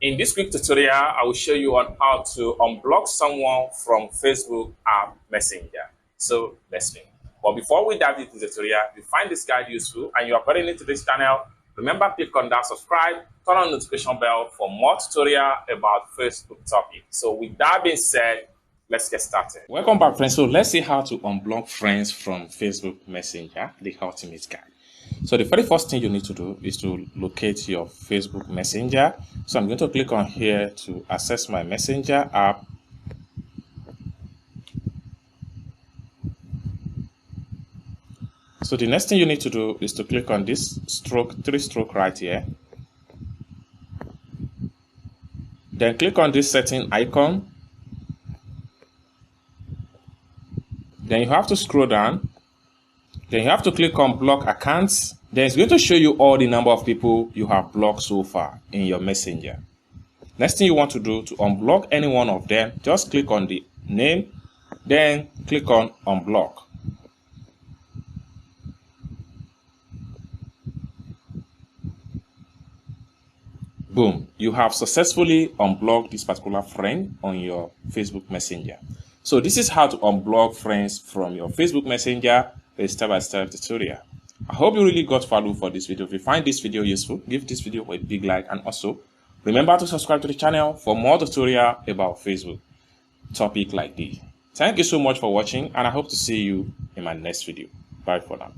In this quick tutorial, I will show you on how to unblock someone from Facebook app Messenger. So let's begin. But before we dive into the tutorial, if you find this guide useful and you are very new to this channel, remember click on that subscribe, turn on the notification bell for more tutorial about Facebook topic. So with that being said, let's get started. Welcome back, friends. So let's see how to unblock friends from Facebook Messenger, the ultimate guide. So the very first thing you need to do is to locate your Facebook Messenger. So I'm going to click on here to access my Messenger app. So the next thing you need to do is to click on this three stroke right here. Then click on this setting icon. Then you have to scroll down. Then you have to click on block accounts. Then it's going to show you all the number of people you have blocked so far in your Messenger. Next thing you want to do to unblock any one of them, just click on the name, then click on unblock. Boom, you have successfully unblocked this particular friend on your Facebook Messenger. So this is how to unblock friends from your Facebook Messenger, a step-by-step tutorial. I hope you really got value for this video. If you find this video useful, give this video a big like, and also remember to subscribe to the channel for more tutorial about Facebook topic like this. Thank you so much for watching, and I hope to see you in my next video. Bye for now.